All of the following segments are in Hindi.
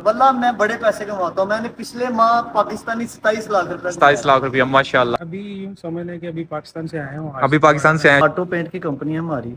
वल्लाह मैं बड़े पैसे कमाता हूँ। मैंने पिछले माह पाकिस्तानी 27 लाख रुपए 27 लाख रुपया, माशाल्लाह। अभी यूँ समझ लें कि अभी पाकिस्तान से आए हूँ अभी पाकिस्तान से आए। ऑटो पेंट की कंपनी है हमारी।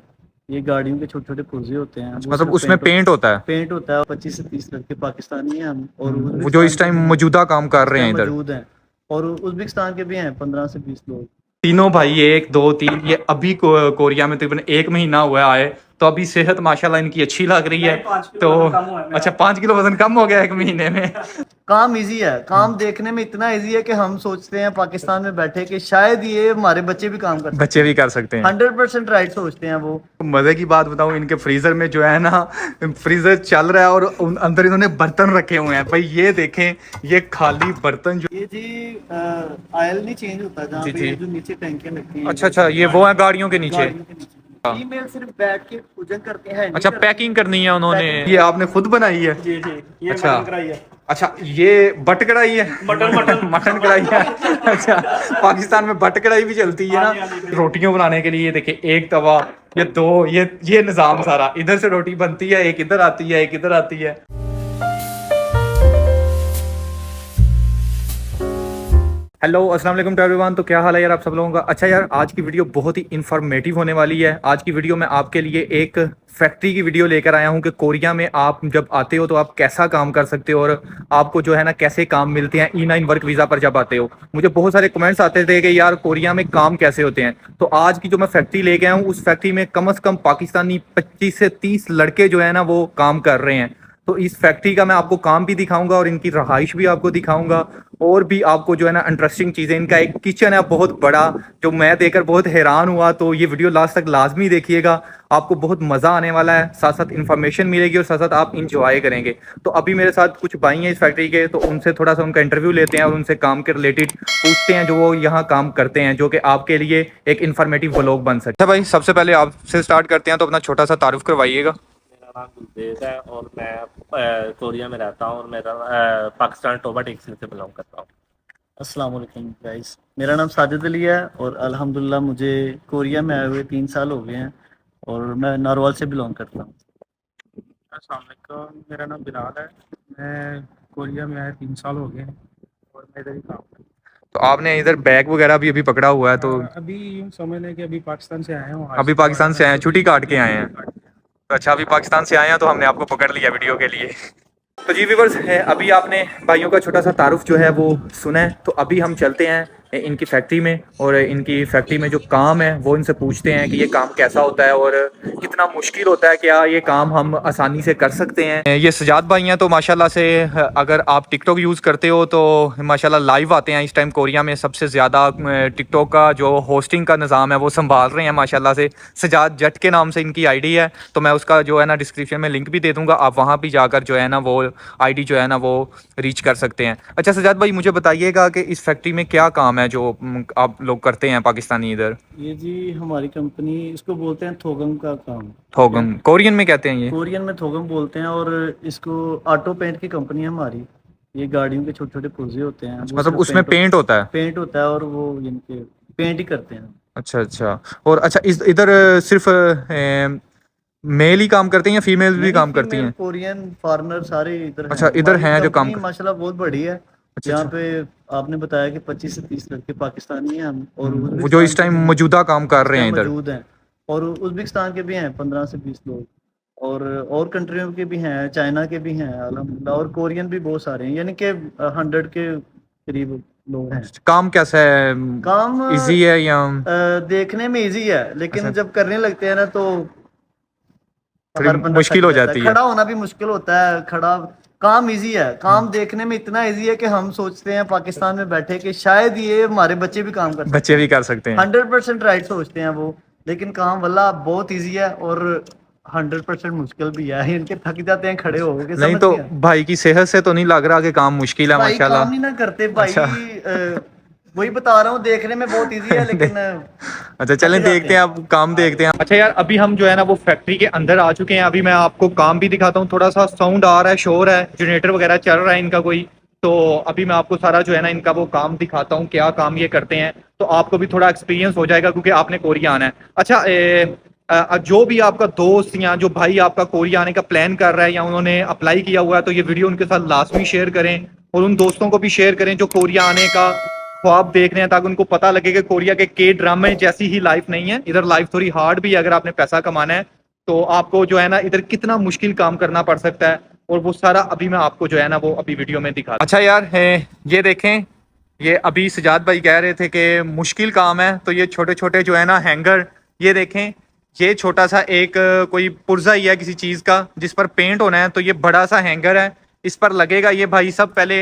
ये गाड़ियों के छोटे छोटे पुर्जे होते हैं, वो मतलब सिर्फ उसमें पेंट होता है। पेंट होता है। 25 से 30 लड़के पाकिस्तानी हैं हम, और वो जो इस टाइम मौजूदा काम कर रहे हैं इधर मौजूद हैं, और उज्बेकिस्तान के भी हैं 15 से 20 लोग। तीनों भाई, 1 2 3, ये अभी कोरिया में तकरीबन 1 महीना हुआ है आए, तो अभी सेहत माशाल्लाह इनकी अच्छी लग रही है। तो अच्छा, 5 किलो वजन कम हो गया 1 महीने में। काम इजी है, काम देखने में इतना इजी है कि हम सोचते हैं पाकिस्तान में बैठे कि शायद ये हमारे बच्चे भी काम कर सकते बच्चे भी कर सकते हैं। 100% राइट सोचते हैं वो। मजे की बात बताऊं, इनके फ्रीजर में जो है ना, फ्रीजर चल रहा है और अंदर इन्होंने बर्तन रखे हुए हैं। भाई ये देखें, ये खाली बर्तन जो ये जी ऑयल नहीं चेंज होता जहाँ जी, पे जी। ये जो नीचे टैंकियां लगती हैं। अच्छा अच्छा, ये वो है गाड़ियों के नीचे। गाड़ियों के नीचे फीमेल सिर्फ बैठ के पूजन करते हैं। अच्छा, पैकिंग करनी है उन्होंने। ये आपने खुद बनाई है? जी जी, ये अच्छा। मटन कढ़ाई है। अच्छा, ये बट कढ़ाई है? मटन मटन कढ़ाई है। अच्छा, पाकिस्तान में बट कढ़ाई भी चलती है हाँ ना। जी, हाँ जी। रोटियों बनाने के लिए देखिए, एक तवा, ये दो, ये निजाम सारा, इधर से रोटी बनती है, एक इधर आती है, एक इधर आती है। हेलो, अस्सलाम वालेकुम टू एवरीवन। तो क्या हाल है यार आप सब लोगों का? अच्छा यार, आज की वीडियो बहुत ही इन्फॉर्मेटिव होने वाली है। आज की वीडियो में आपके लिए एक फैक्ट्री की वीडियो लेकर आया हूं कि कोरिया में आप जब आते हो तो आप कैसा काम कर सकते हो, और आपको जो है ना कैसे काम मिलते हैं E9 वर्क वीज़ा पर जब आते हो। मुझे बहुत सारे कमेंट्स आते थे कि यार कोरिया में काम कैसे होते हैं। तो आज की जो मैं फैक्ट्री लेके आया हूँ, उस फैक्ट्री में कम से कम पाकिस्तानी 25 से 30 लड़के जो है ना वो काम कर रहे हैं। तो इस फैक्ट्री का मैं आपको काम भी दिखाऊंगा और इनकी रहाइश भी आपको दिखाऊंगा, और भी आपको जो है ना इंटरेस्टिंग चीज़ें। इनका एक किचन है बहुत बड़ा, जो मैं देखकर बहुत हैरान हुआ। तो ये वीडियो लास्ट तक लाजमी देखिएगा, आपको बहुत मज़ा आने वाला है, साथ साथ इन्फॉर्मेशन मिलेगी और साथ साथ आप इंजॉय करेंगे। तो अभी मेरे साथ कुछ भाई हैं इस फैक्ट्री के, तो उनसे थोड़ा सा उनका इंटरव्यू लेते हैं और उनसे काम के रिलेटेड पूछते हैं जो वो यहाँ काम करते हैं, जो कि आपके लिए एक इन्फॉर्मेटिव व्लॉग बन सकता है। भाई सबसे पहले आपसे स्टार्ट करते हैं, तो अपना छोटा सा तारुफ करवाइएगा। मेरा नाम गुलदेज है और मैं कोरिया में रहता हूँ और मेरा पाकिस्तान टोबा टेक्सटाइल से बिलोंग करता हूँ। अस्सलाम वालेकुम गाइस, मेरा नाम साजिद अली है और अल्हम्दुलिल्लाह मुझे कोरिया में आए हुए 3 साल हो गए हैं, और मैं नारवाल से बिलोंग करता हूँ। अस्सलाम वालेकुम, मेरा नाम बिलाल है। मैं कोरिया में आए 3 साल हो गए हैं और मैं इधर ही काम करता हूँ। तो आपने इधर बैग वगैरह भी अभी पकड़ा हुआ है, तो अभी यूँ समझ लें कि अभी पाकिस्तान से आए हूँ। अभी पाकिस्तान से आए हैं, छुट्टी काट के आए हैं। तो अच्छा, अभी पाकिस्तान से आए हैं तो हमने आपको पकड़ लिया वीडियो के लिए। तो जी व्यूअर्स, अभी आपने भाइयों का छोटा सा तारुफ जो है वो सुना है। तो अभी हम चलते हैं इनकी फैक्ट्री में, और इनकी फैक्ट्री में जो काम है वो इनसे पूछते हैं कि ये काम कैसा होता है और कितना मुश्किल होता है, क्या ये काम हम आसानी से कर सकते हैं। ये सजाद भाई हैं, तो माशाल्लाह से अगर आप टिकटॉक यूज़ करते हो तो माशाल्लाह लाइव आते हैं इस टाइम कोरिया में। सबसे ज़्यादा टिकटॉक का जो होस्टिंग का निज़ाम है वो संभाल रहे हैं माशाल्लाह से। सजाद जट के नाम से इनकी आईडी है, तो मैं उसका जो है ना डिस्क्रिप्शन में लिंक भी दे दूँगा, आप वहाँ भी जाकर जो है ना वो आईडी जो है ना वो रीच कर सकते हैं। अच्छा सजाद भाई, मुझे बताइएगा कि इस फैक्ट्री में क्या काम है जो आप लोग करते हैं पाकिस्तानी इधर? ये जी हमारी कंपनी, इसको बोलते हैं थोगम का काम। थोगम कोरियन में कहते हैं ये? कोरियन में थोगम बोलते हैं, और इसको ऑटो पेंट की कंपनी है हमारी। ये गाड़ियों के छोटे छोटे पुर्जे होते हैं, वो मतलब सिर्फ उसमें पेंट होता है? पेंट होता है, और वो इनके पेंट ही करते हैं। अच्छा अच्छा। और अच्छा, इधर सिर्फ मेल ही काम करते हैं या फीमेल भी काम करती हैं? कोरियन फॉरेनर सारे इधर हैं। अच्छा, इधर हमारी हैं जो काम कंपनी माशाल्लाह बहुत बड़ी है। अच्छा यहाँ अच्छा। पे आपने बताया कि 25 से 30 लड़के पाकिस्तानी हैं हम, और वो जो इस टाइम मौजूदा काम कर रहे हैं इधर मौजूद हैं, और उज्बेकिस्तान के भी हैं 15 से 20 लोग, और कंट्रियों के भी हैं, चाइना के भी हैं अल्हम्दुलिल्लाह, और कोरियन भी बहुत सारे हैं, यानी कि 100 के करीब लोग हैं। काम कैसा है? काम इजी है या देखने में इजी है, लेकिन अच्छा। जब करने लगते हैं ना तो थोड़ी हर बंदा मुश्किल थक हो जाता जाती है। खड़ा होना भी मुश्किल होता है। काम इजी है, काम देखने में इतना इजी है कि हम सोचते हैं पाकिस्तान में बैठे कि शायद ये हमारे बच्चे भी काम कर सकते बच्चे भी कर सकते हैं। 100% राइट सोचते हैं वो, लेकिन काम वल्लाह बहुत इजी है और 100% मुश्किल भी है। इनके थक जाते हैं खड़े हो के। नहीं तो भाई की सेहत से तो नहीं लग रहा कि काम मुश्किल है? भाई माशाल्लाह। काम नहीं ना करते भाई। अच्छा। वही बता रहा हूँ, देखने में बहुत इजी है लेकिन अच्छा चलें, देखते हैं अब काम देखते हैं। अच्छा यार, अभी हम जो है ना वो फैक्ट्री के अंदर आ चुके हैं। अभी मैं आपको काम भी दिखाता हूँ। थोड़ा सा साउंड आ रहा है, शोर है, जनरेटर वगैरह चल रहा है इनका कोई। तो अभी मैं आपको सारा जो है ना इनका वो काम दिखाता हूँ, क्या काम ये करते हैं, तो आपको भी थोड़ा एक्सपीरियंस हो जाएगा क्योंकि आपने कोरिया आना है। अच्छा जो भी आपका दोस्त या जो भाई आपका कोरिया आने का प्लान कर रहा है या उन्होंने अप्लाई किया हुआ है, तो ये वीडियो उनके साथ लाजमी शेयर करें और उन दोस्तों को भी शेयर करें जो कोरिया आने का ख्वाब देख रहे हैं, ताकि उनको पता लगे कि कोरिया के ड्रामे जैसी ही लाइफ नहीं है, इधर लाइफ थोड़ी हार्ड भी है। अगर आपने पैसा कमाना है तो आपको जो है ना इधर कितना मुश्किल काम करना पड़ सकता है, और वो सारा अभी मैं आपको जो है ना वो अभी वीडियो में दिखा। अच्छा यार ये देखें, ये अभी सजाद भाई कह रहे थे कि मुश्किल काम है, तो ये छोटे छोटे जो है ना हैंगर, ये देखें, ये छोटा सा एक कोई पुर्जा ही है किसी चीज़ का जिस पर पेंट होना है, तो ये बड़ा सा हैंगर है, इस पर लगेगा। ये भाई सब पहले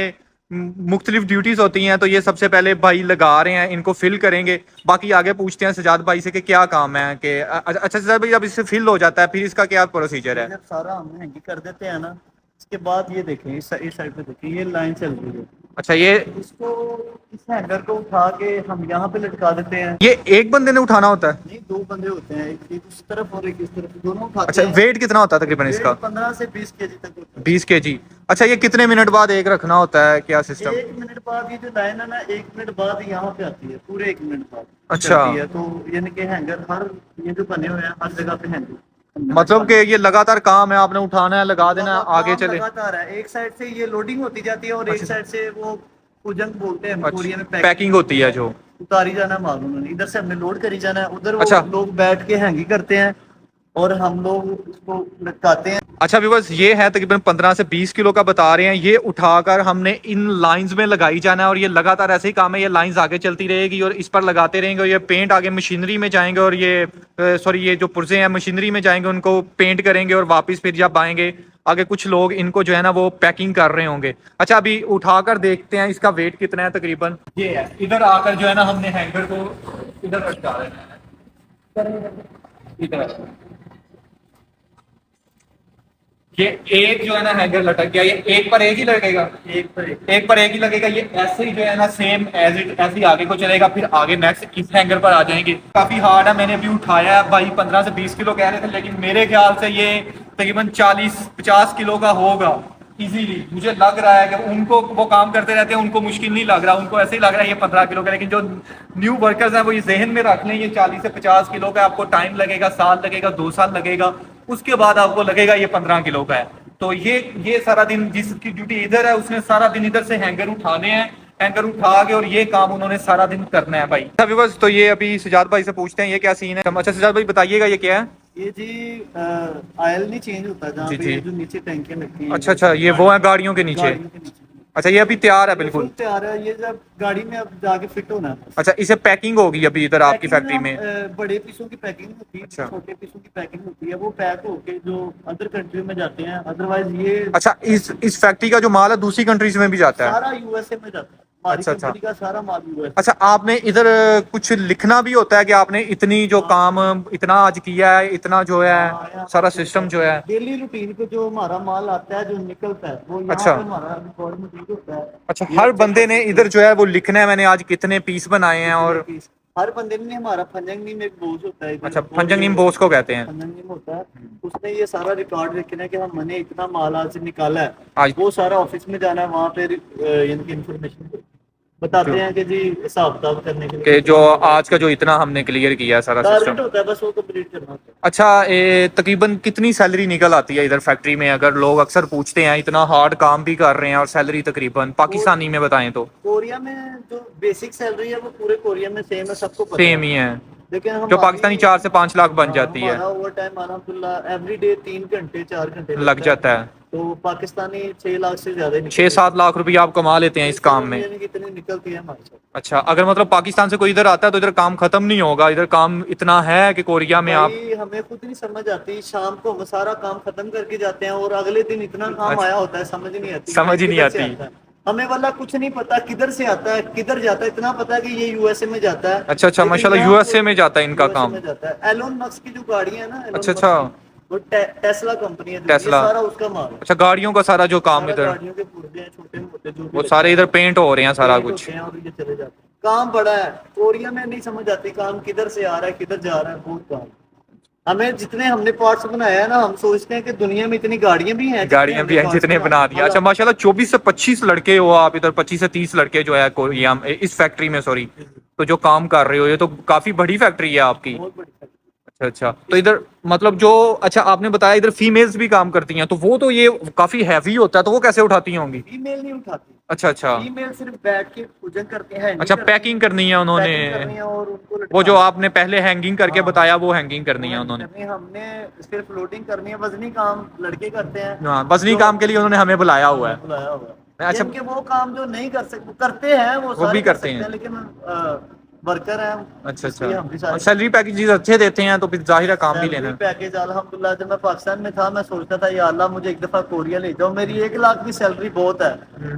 मुख्तलिफ ड्यूटीज़ होती हैं, तो ये सबसे पहले भाई लगा रहे हैं, इनको फिल करेंगे। बाकी आगे पूछते हैं सजाद भाई से कि क्या काम है कि अच्छा सजाद भाई, जब इससे फिल हो जाता है फिर इसका क्या प्रोसीजर है? जब सारा हम हैंगी कर देते हैं ना, इसके बाद ये देखें, इस साइड पे देखिए, ये लाइन चल रही है। अच्छा, ये इसको, इस हैंगर को उठा के हम यहाँ पे लटका देते हैं। ये एक बंदे ने उठाना होता है? नहीं, दो बंदे होते हैं, एक उस तरफ और एक इस तरफ, दोनों उठाते अच्छा, हैं। वेट कितना होता है तकरीबन इसका? 15 से 20 केजी तक होता है। 20 kg। अच्छा, ये कितने मिनट बाद एक रखना होता है, क्या सिस्टम? 1 मिनट बाद, ये जो लाइन है ना, 1 मिनट बाद यहाँ पे आती है, पूरे 1 मिनट बाद अच्छा। चलती है। तो यानी कि हैंगर हर, ये जो बने हुए हैं हर जगह पे हैंगर, मतलब कि ये लगातार काम है, आपने उठाना है, लगा देना है, आगे काम चले। लगातार है, एक साइड से ये लोडिंग होती जाती है और एक साइड से वो पुजंग बोलते हैं कोरिया में, पैकिंग होती है जो उतारी जाना है माल उन्होंने, इधर से हमने लोड करी जाना है, उधर वो अच्छा। लोग बैठ के हैंगी करते हैं और हम लोग उसको लटकाते हैं। अच्छा व्यूअर्स, ये है तकरीबन 15 से 20 किलो का बता रहे हैं, ये उठाकर हमने इन लाइंस में लगाई जाना है, और ये लगातार ऐसे ही काम है, ये लाइंस आगे चलती रहेगी और इस पर लगाते रहेंगे, और ये पेंट आगे मशीनरी में जाएंगे, और ये ये जो पुर्जे हैं मशीनरी में जाएंगे, उनको पेंट करेंगे, और वापस फिर जब आएंगे आगे कुछ लोग इनको जो है ना वो पैकिंग कर रहे होंगे। अच्छा, अभी उठाकर देखते हैं इसका वेट कितना है तकरीबन। ये है, इधर आकर जो है ना हमने हैंगर को इधर लटका देना है, इधर ये एक जो है ना हैंगर लटक गया, ये एक पर एक ही लगेगा, एक पर एक ही लगेगा। ये ऐसे ही जो है ना सेम एज इट ऐसे ही आगे को चलेगा, फिर आगे नेक्स्ट इस हैंगर पर आ जाएंगे। काफी हार्ड है, मैंने अभी उठाया है भाई, 15 से 20 किलो कह रहे थे, लेकिन मेरे ख्याल से ये तकरीबन 40-50 किलो का होगा इजीली। मुझे लग रहा है कि उनको, वो काम करते रहते हैं, उनको मुश्किल नहीं लग रहा, उनको ऐसे ही लग रहा है ये 15 किलो का। लेकिन जो न्यू वर्कर्स हैं वो ये जहन में रख लें, ये 40 से 50 किलो का, आपको टाइम लगेगा, साल लगेगा, 2 साल लगेगा, उसके बाद आपको लगेगा ये 15 किलो का है। तो ये सारा दिन जिसकी ड्यूटी इधर है, उसने सारा दिन इधर से हैंगर उठाने हैं, हैंगर उठा के, और ये काम उन्होंने सारा दिन करना है भाई। अच्छा व्यूअर्स, तो ये अभी सजाद भाई से पूछते हैं ये क्या सीन है। अच्छा सजाद भाई बताइएगा ये क्या है? ये जी ऑयल नहीं चेंज होता जहाँ जी, पे जी। ये जो नीचे टैंकियां लगती हैं। अच्छा, ये वो है गाड़ियों के नीचे। गाड़ियों के नीचे। अच्छा, ये अभी तैयार है बिल्कुल। फुल तैयार है, ये जब गाड़ी में अब जाके फिट होना है। अच्छा, इसे पैकिंग होगी अभी इधर आपकी फैक्ट्री में? बड़े पीसों की पैकिंग होती है, अच्छा। छोटे पीसों की पैकिंग होती है, वो पैक होके जो अदर कंट्री में जाते हैं। अदरवाइज ये अच्छा, इस फैक्ट्री का जो माल है दूसरी कंट्रीज में भी जाता है? सारा यूएसए में जाता है, हमारी अच्छा, अच्छा। कंपनी का सारा माल यूएसए। अच्छा, आपने इधर कुछ लिखना भी होता है कि आपने इतनी जो काम इतना आज किया है, इतना जो है सारा सिस्टम जो है? डेली रूटीन पे जो हमारा माल आता है, जो निकलता है, वो यहाँ अच्छा। पे हमारा रिकॉर्ड में ठीक होता है। अच्छा, हर बंदे ने इधर जो है वो लिखना है मैंने आज कितने पीस बनाए हैं, और हर बंदे ने, हमारा फंजंग नीम एक बोझ होता है। अच्छा, फंजंग नीम बोस को कहते हैं। फंजंग नीम होता है, उसने ये सारा रिकॉर्ड रखना है कि हमने इतना माल आज निकाला है। आज वो सारा ऑफिस में जाना है, वहाँ पे इनकी इंफॉर्मेशन बताते हैं कि जी हिसाब किताब करने के लिए कि जो आज का जो इतना हमने क्लियर किया है सारा टारगेट सिस्टम। होता है, बस वो कंप्लीट करना होता है। अच्छा, तकरीबन कितनी सैलरी निकल आती है इधर फैक्ट्री में? अगर लोग अक्सर पूछते हैं, इतना हार्ड काम भी कर रहे हैं और सैलरी तकरीबन पाकिस्तानी में बताएं तो? कोरिया में जो बेसिक सैलरी है वो पूरे कोरिया में सेम है, सबको पता सेम है। ही है, लेकिन जो पाकिस्तानी 4 से 5 लाख बन जाती है, ओवर टाइम अल्हम्दुलिल्लाह एवरी डे 3 घंटे 4 घंटे लग जाता है। तो पाकिस्तानी 6 लाख से ज्यादा 6-7 लाख रुपया आप कमा लेते हैं इस काम में। कितनी निकलती है हमारे साथ। अच्छा, अगर मतलब पाकिस्तान से कोई इधर आता है तो इधर काम खत्म नहीं होगा? इधर काम इतना है कि कोरिया में आप, भाई हमें खुद नहीं समझ आती, शाम को हम सारा काम खत्म करके जाते हैं और अगले दिन इतना काम अच्छा। आया होता है, समझ नहीं आती, समझ ही नहीं किधर से आती। आता है। हमें वाला कुछ नहीं पता किधर से आता है, किधर जाता है, इतना पता है कि ये यूएसए में जाता है। अच्छा, लेकिन माशाल्लाह यहाँ यूएसए पे में जाता है इनका USA काम। में जाता है। एलोन मस्क की जो गाड़ियां है ना, एलोन अच्छा, मस्क अच्छा। की, वो टेस्ला कंपनी है, टेस्ला। ये सारा उसका माल है। अच्छा, गाड़ियों का सारा जो काम सारा इधर, गाड़ियों के पुर्जे हैं, छोटे मोटे जो भी वो सारे इधर पेंट हो रहे हैं सारा पेंट कुछ। होते हैं और ये चले जाते हैं। काम बड़ा है, कोरिया में नहीं समझ आती काम किधर से आ रहा है, किधर जा रहा है, बहुत काम। हमें जितने हमने पार्ट्स बनाया है ना, हम सोचते हैं कि दुनिया में इतनी गाड़ियां भी हैं, गाड़ियां भी हैं जितने बना दिया। अच्छा माशाल्लाह, 24 से 25 लड़के हो आप इधर, 25 से 30 लड़के जो है कोरिया में, इस फैक्ट्री में, सॉरी, तो जो काम कर रहे हो, ये तो काफी बड़ी फैक्ट्री है आपकी। बहुत बड़ी फैक्ट्री। अच्छा, तो इधर मतलब जो, अच्छा आपने बताया इधर फीमेल्स भी काम करती हैं, तो वो तो ये काफी हैवी होता है, तो वो कैसे उठाती होंगी? फीमेल नहीं उठाती, अच्छा अच्छा फीमेल सिर्फ बैठ के पूजन करती है, अच्छा, पैकिंग करनी है उन्होंने, पैकिंग करनी है और उनको वो जो लटकाना आपने पहले हैंगिंग करके हाँ, बताया वो हैंगिंग है। करनी है उन्होंने। करनी है, हमने सिर्फ लोडिंग करनी है, वजनी काम लड़के करते हैं। हाँ, बसनी जो काम के लिए उन्होंने हमें बुलाया हुआ है। बुलाया हुआ है। अच्छा, जिनके वो काम जो नहीं कर सकते करते हैं वो वो सारे भी कर करते सकते हैं। हैं, लेकिन वर्कर हैं। अच्छा इसलिए हम भी अच्छा, सारे और सैलरी पैकेजेस अच्छे देते हैं तो फिर जाहिर है काम भी लेना सैलरी है। पैकेज अल्हम्दुलिल्लाह, जब मैं पाकिस्तान में था मैं सोचता था या अल्लाह मुझे एक दफ़ा कोरिया ले जाओ, मेरी 1 लाख की सैलरी बहुत है।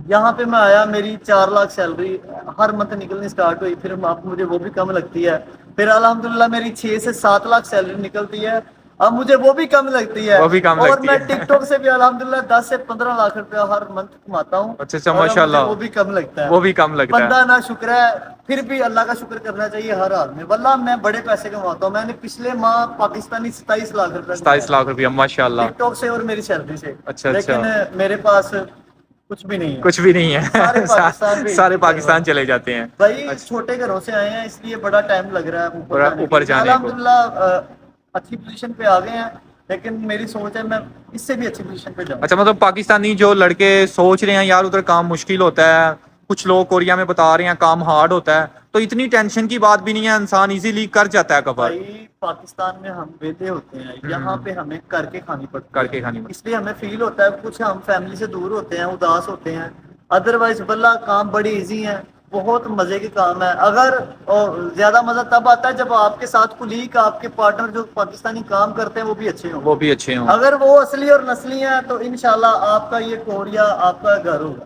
यहाँ पे मैं आया, मेरी 4 लाख सैलरी हर मंथ निकलनी स्टार्ट हुई, फिर अब मुझे वो भी कम लगती है। फिर अल्हम्दुलिल्लाह मेरी 6 से 7 लाख सैलरी निकलती है, अब मुझे वो भी कम लगती है। वो भी कम और लगती मैं है। टिकटॉक से भी अल्हम्दुलिल्लाह 10 से 15 लाख रुपया हर मंथ कमाता हूँ। अच्छा अच्छा, और अब मुझे माशाल्लाह, वो भी कम लगता है। वो भी कम लगता है। बंदा ना शुक्र है, फिर भी अल्लाह का शुक्र करना चाहिए हर हाल में। वल्लाह मैं बड़े पैसे कमाता हूँ, मैंने पिछले माह पाकिस्तानी 27 लाख रुपए 27 लाख रुपया, माशाल्लाह। टिकटॉक से और मेरी सैलरी से। अच्छा, लेकिन मेरे पास कुछ भी नहीं है, कुछ भी नहीं है। सारे पाकिस्तान भेज सारे दिए पाकिस्तान हैं। चले जाते हैं। भाई अच्छा, छोटे घरों से आए हैं, इसलिए बड़ा टाइम लग रहा है ऊपर ऊपर जाने जाने को। अल्हम्दुलिल्लाह अच्छी पोजीशन पे आ गए हैं, लेकिन मेरी सोच है मैं इससे भी अच्छी पोजीशन पे जाऊँ। अच्छा, मतलब पाकिस्तानी जो लड़के सोच रहे हैं यार उधर काम मुश्किल होता है, कुछ लोग कोरिया में बता रहे हैं काम हार्ड होता है, तो इतनी टेंशन की बात भी नहीं है, इंसान इजीली कर जाता है कवर। भाई पाकिस्तान में हम वेले होते हैं, यहाँ पे हमें करके खानी पड़ती है, करके खानी पड़ती इसलिए हमें फील होता है, कुछ हम फैमिली से दूर होते हैं, उदास होते हैं। अदरवाइज बल्ला काम बड़ी इजी है, बहुत मजे के काम है। अगर और ज्यादा मजा तब आता है जब आपके साथ कुलीग, आपके पार्टनर जो पाकिस्तानी काम करते हैं वो भी अच्छे हों। वो भी अच्छे हों। अगर वो असली और नस्ली हैं तो इंशाल्लाह आपका ये कोरिया आपका घर होगा,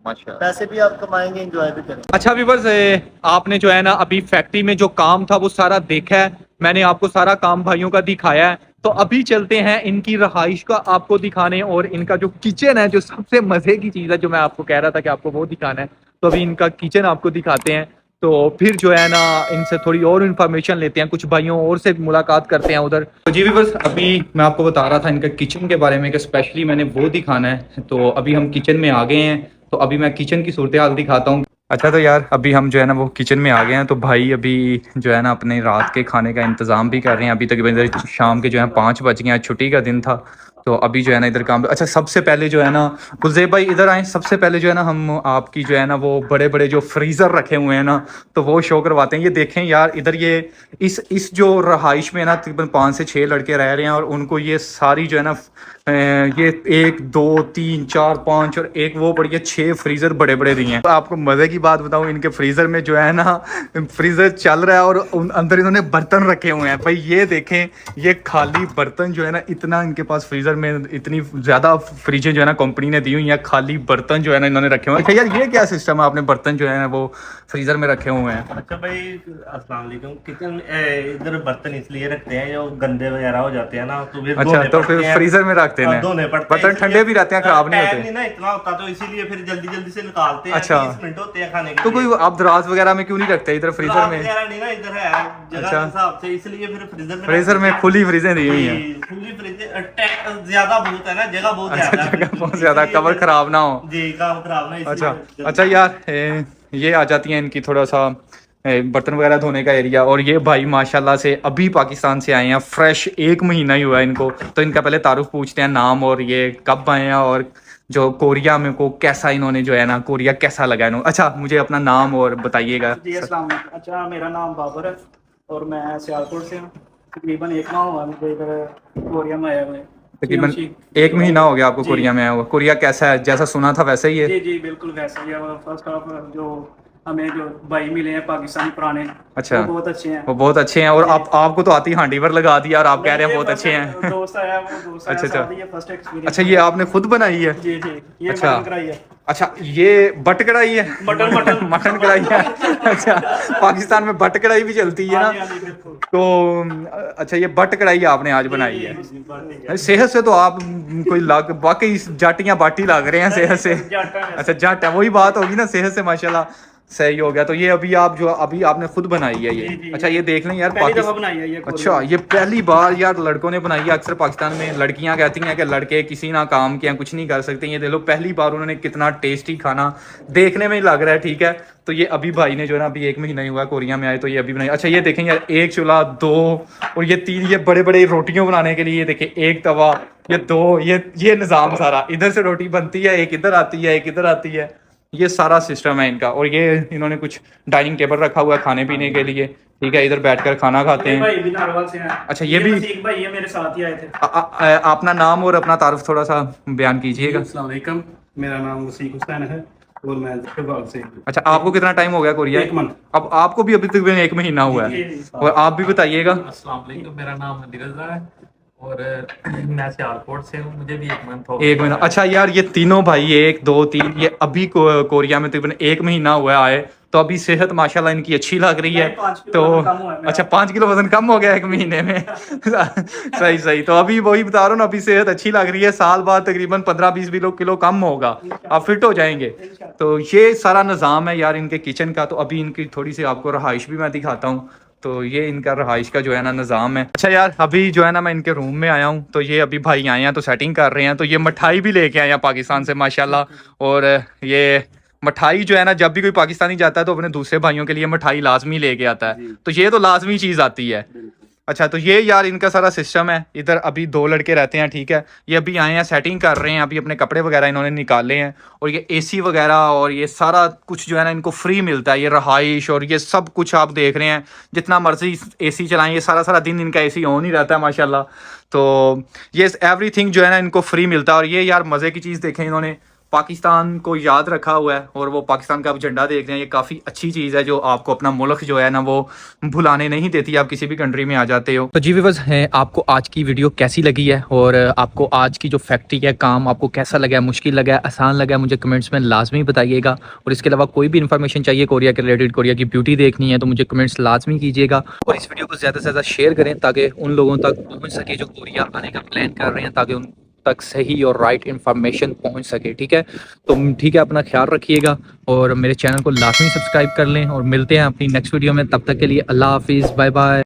माशाल्लाह। पैसे भी आप कमाएंगे, एंजॉय भी करेंगे। अच्छा व्यूअर्स, आपने जो है ना अभी फैक्ट्री में जो काम था वो सारा देखा है, मैंने आपको सारा काम भाइयों का दिखाया है, तो अभी चलते हैं इनकी रहाइश का आपको दिखाने, और इनका जो किचन है जो सबसे मजे की चीज़ है जो मैं आपको कह रहा था कि आपको वो दिखाना है, तो अभी इनका किचन आपको दिखाते हैं। तो फिर जो है ना इनसे थोड़ी और इन्फॉर्मेशन लेते हैं, कुछ भाइयों और से मुलाकात करते हैं उधर। तो जी व्यूअर्स, अभी मैं आपको बता रहा था इनका किचन के बारे में कि स्पेशली मैंने वो दिखाना है, तो अभी हम किचन में आ गए हैं, तो अभी मैं किचन की सूरत हाल दिखाता हूँ। अच्छा, तो यार अभी हम जो है ना वो किचन में आ गए हैं, तो भाई अभी जो है ना अपने रात के खाने का इंतज़ाम भी कर रहे हैं। अभी तक इधर शाम के जो है 5 बज गए हैं, छुट्टी का दिन था, तो अभी जो है ना इधर काम। अच्छा, सबसे पहले जो है ना कुलज़ेब भाई इधर आए, सबसे पहले जो है ना हम आपकी जो है ना वो बड़े बड़े जो फ्रीज़र रखे हुए हैं ना, तो वो शो करवाते हैं। ये देखें यार, इधर ये इस जो रहाइश में ना तकरीबन 5 से 6 लड़के रह रहे हैं, और उनको ये सारी जो है ना ये 1 2 3 4 5 और एक वो पड़ी है 6 फ्रीज़र बड़े बड़े दिए हैं। तो आपको मज़े की बात बताऊं, इनके फ्रीज़र में जो है ना फ्रीज़र चल रहा है और अंदर इन्होंने बर्तन रखे हुए हैं। भाई ये देखें, ये खाली बर्तन जो है ना, इतना इनके पास फ्रीज़र में इतनी ज़्यादा फ्रिजें जो है ना कंपनी ने दी हुई हैं, खाली बर्तन जो है ना इन्होंने रखे हुए हैं। अच्छा यार, ये क्या सिस्टम है, आपने बर्तन जो है ना वो फ्रीज़र में रखे हुए हैं? अच्छा भाई, अस्सलाम वालेकुम। किचन इधर बर्तन इसलिए रखते हैं जो गंदे वगैरह हो जाते हैं ना, तो फिर अच्छा, धोने तो पड़ते फिर हैं। फ्रीज़र में रखते हैं, धोने पड़ते हैं, बर्तन इसलिए ठंडे भी रहते हैं, खराब नहीं टाइम होते। नहीं ना इतना होता, तो इसीलिए फिर जल्दी जल्दी से निकालते हैं। अच्छा। 30 मिनट होते हैं खाने के तो लिए। कोई आप दराज वगैरह में क्यों नहीं रखते इधर फ्रीज़र में? वगैरह नहीं ना, इधर है जगह अच्छा। के हिसाब से, इसलिए फिर फ्रीज़र में खुली फ्रीजें दी हुई हैं। खुली फ्रिज ज्यादा बहुत है ना, जगह बहुत अच्छा, ज्यादा है, जगह बहुत ज़्यादा, इसलिए कवर फिर- ख़राब ना हो। जी, काम खराब ना, इसलिए अच्छा जल्दी- अच्छा यार, ये आ जाती हैं इनकी थोड़ा सा बर्तन वगैरह धोने का एरिया। और ये भाई माशाल्लाह से अभी पाकिस्तान से आए हैं, फ्रेश 1 महीना ही हुआ है इनको। तो इनका पहले तारुफ पूछते हैं, नाम और ये कब आए हैं, और जो कोरिया में को कैसा इन्होंने जो है ना कोरिया कैसा लगा इन्होंने। अच्छा, मुझे अपना नाम और बताइएगा। जी अस्सलाम वालेकुम। अच्छा, मेरा नाम बाबर है और मैं सियालकोट से हूँ। तकरीबन 1 माह हुआ मुझे इधर कोरिया में आया हुए। तकरीबन 1 महीना हो गया आपको कोरिया में आया हुआ। कोरिया कैसा है, जैसा सुना था वैसे ही है? जी जी बिल्कुल वैसे ही है। फर्स्ट ऑफ जो हमें जो भाई मिले हैं पाकिस्तानी पुराने, अच्छा, वो बहुत अच्छे हैं। वो बहुत अच्छे हैं, और आपको तो आती हांडी पर लगा दिया और आप कह रहे हैं बहुत अच्छे हैं। दोस्त आया, वो दोस्त आया अच्छा, साथ ही, ये फर्स्ट एक्सपीरियंस। अच्छा, ये आपने खुद बनाई है? जी जी, ये अच्छा। मटन कढ़ाई है। अच्छा, ये बट कढ़ाई है? मटन मटन कढ़ाई है। अच्छा, पाकिस्तान में बट कढ़ाई भी चलती है हाँ जी, ना, हाँ जी, बिल्कुल। तो अच्छा ये बट कढ़ाई आपने आज बनाई है। सेहत से तो आप कोई लाग वाकई जाटियां बाटी लग रहे हैं सेहत से। जाट है। अच्छा, जाट है, वही बात होगी ना, सेहत से माशाल्लाह सही हो गया। तो ये अभी आप जो अभी आपने खुद बनाई है ये? जी, जी। अच्छा ये देख लें यार, पहली दफा बनाई है ये कोरिया। अच्छा ये पहली बार यार लड़कों ने बनाई है। अक्सर पाकिस्तान में लड़कियां कहती हैं कि लड़के किसी ना काम के हैं, कुछ नहीं कर सकते। ये देख लो पहली बार उन्होंने कितना टेस्टी खाना, देखने में ही लग रहा है, ठीक है। तो ये अभी भाई ने जो है ना, अभी 1 महीना ही हुआ कोरिया में आए, तो ये अभी बनाई। अच्छा ये देखें यार, 1 चूल्हा, 2 और ये 3, ये बड़े बड़े रोटियों बनाने के लिए ये देखें 1 तवा, ये 2, ये निज़ाम सारा, इधर से रोटी बनती है, एक इधर आती है, एक इधर आती है, ये सारा सिस्टम है इनका। और ये इन्होंने कुछ डाइनिंग टेबल रखा हुआ है खाने पीने के लिए, ठीक है, इधर बैठकर खाना खाते हैं। भाई भी नारवाल से हैं। अच्छा ये भी मसीक भाई ये मेरे साथ ही आए थे। अपना नाम और अपना तारुफ थोड़ा सा बयान कीजिएगा। अस्सलाम वालेकुम, मेरा नाम वसीक हुसैन है और मैं जफरबाग से हूं। अच्छा आपको कितना टाइम हो गया कोरिया? 1 मंथ। अब आपको भी अभी तक 1 महीना हुआ है, और आप भी बताइएगा। अस्सलाम वालेकुम, मेरा नाम नदीर रज़ा है और मैं सियालकोट से हूँ। मुझे भी 1 मंथ हो 1 महीना। अच्छा यार ये तीनों भाई 1, 2, 3 ये अभी कोरिया में तकरीबन 1 महीना हुआ है आए, तो अभी सेहत माशाल्लाह इनकी अच्छी लग रही है। 5 किलो तो वजन कम हुआ है मेरा। अच्छा 5 किलो वजन कम हो गया 1 महीने में। सही सही। तो अभी वही बता रहा हूँ ना, अभी सेहत अच्छी लग रही है। साल बाद तकरीबन 15-20 किलो कम होगा, आप फिट हो जाएंगे। तो ये सारा निज़ाम है यार इनके किचन का। तो अभी इनकी थोड़ी सी आपको रहाइश भी मैं दिखाता हूँ। तो ये इनका रहाइश का जो है ना निज़ाम है। अच्छा यार अभी जो है ना मैं इनके रूम में आया हूँ, तो ये अभी भाई आए हैं तो सेटिंग कर रहे हैं। तो ये मिठाई भी लेके आए हैं पाकिस्तान से माशाल्लाह। और ये मिठाई जो है ना, जब भी कोई पाकिस्तानी जाता है तो अपने दूसरे भाइयों के लिए मिठाई लाजमी लेके आता है, तो ये तो लाजमी चीज़ आती है। अच्छा तो ये यार इनका सारा सिस्टम है। इधर अभी 2 लड़के रहते हैं, ठीक है। ये अभी आए हैं, सेटिंग कर रहे हैं, अभी अपने कपड़े वगैरह इन्होंने निकाले हैं। और ये एसी वगैरह और ये सारा कुछ जो है ना इनको फ्री मिलता है, ये रहाइश और ये सब कुछ आप देख रहे हैं। जितना मर्जी एसी चलाएं, ये सारा सारा दिन इनका एसी ऑन ही रहता है माशाल्लाह। तो ये एवरीथिंग जो है ना इनको फ्री मिलता है। और ये यार मज़े की चीज़ देखें, इन्होंने पाकिस्तान को याद रखा हुआ है और वो पाकिस्तान का झंडा देख रहे हैं। ये काफ़ी अच्छी चीज़ है जो आपको अपना मुल्क जो है ना वो भुलाने नहीं देती, आप किसी भी कंट्री में आ जाते हो। तो जी व्यूअर्स हैं, आपको आज की वीडियो कैसी लगी है और आपको आज की जो फैक्ट्री है काम आपको कैसा लगा है, मुश्किल लगा है, आसान लगा है, मुझे कमेंट्स में लाजमी बताइएगा। और इसके अलावा कोई भी इन्फॉर्मेशन चाहिए कोरिया के रिलेटेड, कोरिया की ब्यूटी देखनी है, तो मुझे कमेंट्स लाजमी कीजिएगा। और इस वीडियो को ज़्यादा से ज़्यादा शेयर करें ताकि उन लोगों तक पहुँच सके जो कोरिया आने का प्लान कर रहे हैं, ताकि उन तक सही और राइट इन्फॉर्मेशन पहुंच सके, ठीक है। तो ठीक है, अपना ख्याल रखिएगा और मेरे चैनल को लाजमी सब्सक्राइब कर लें और मिलते हैं अपनी नेक्स्ट वीडियो में। तब तक के लिए अल्लाह हाफिज़, बाय बाय।